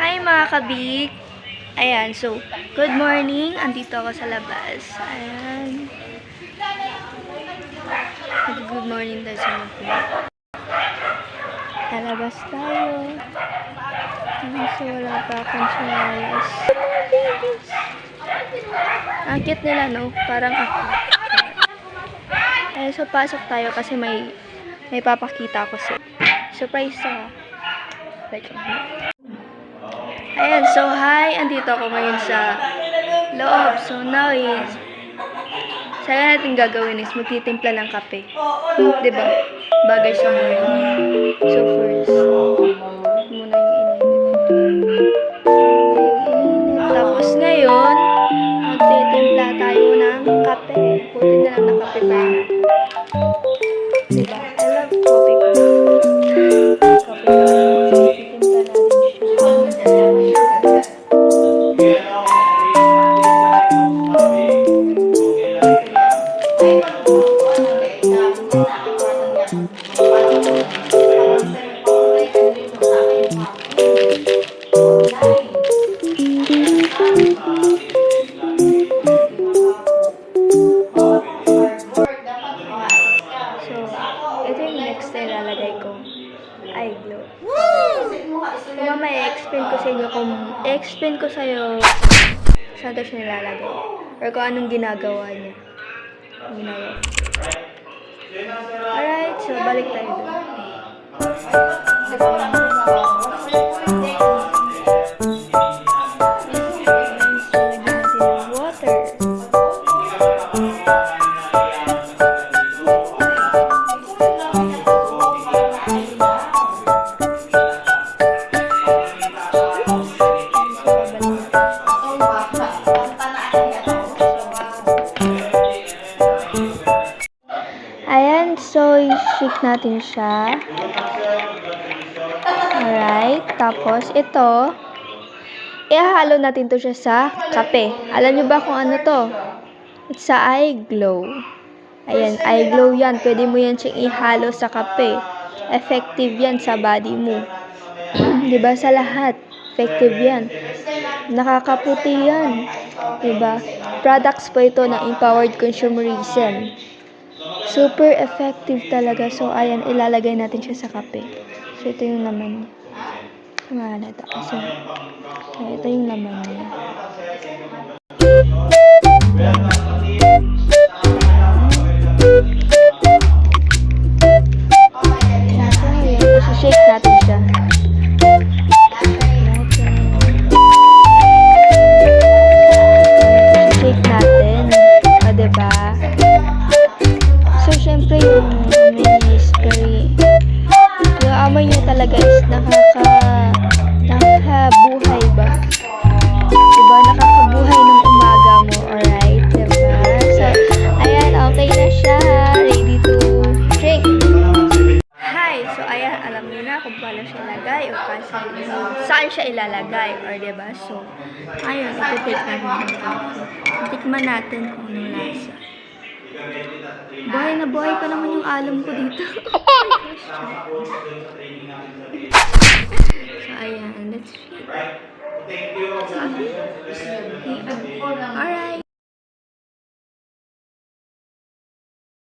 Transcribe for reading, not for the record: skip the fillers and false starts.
Hi mga kabik! Ayan, so, good morning. Andito ako sa labas. Ayan. Good morning tayo sa mga. Lalabas tayo. So, wala pa akong sinalas. Ang cute nila, no? Parang ako. Ayan, so, pasok tayo kasi may papakita ako sa surprise sa ayan, so hi, andito ako ngayon sa loob. So now is saka natin gagawin is magtitimpla ng kape, diba? Bagay sa morning. So first muna yung init. Tapos ngayon magtitimpla tayo ng kape. Putin na lang ng kape tayo, diba? I love coffee ko. Ito yung next na ilalagay ko. Eye glow. So, mamaya explain ko sa'yo saan ito siya nilalagay. Or kung anong ginagawa niya. Alright, so balik tayo doon. Ayan, so i-shake natin siya. Alright, tapos ito, ihahalo natin to siya sa kape. Alam nyo ba kung ano to? It's sa eye glow. Ayan, eye glow yan. Pwede mo yan siyang ihalo sa kape. Effective yan sa body mo. Diba? Sa lahat. Effective yan. Nakakaputi yan. Diba? Products po ito ng Empowered Consumerism. Super effective talaga. So, ayan, ilalagay natin siya sa kape. So, ito yung laman niya. Kumalata. So, ito yung laman niya. So, ayan. Shake natin siya. Shake natin. O, diba? So, syempre, yung amoy is very, yung amoy niya talaga is nakakabuhay ba? Diba? Nakakabuhay ng umaga mo, alright? Diba? So, ayan, okay na siya. Ready to drink. Hi! So, ayan, alam niyo na kung paano siya ilagay o saan siya ilalagay, or diba? So, ayun, iti-take natin ng coffee. Tikman natin kung anong lasa. Buhay na buhay pa naman yung alum ko dito. So, ayan. Let's see. Alright.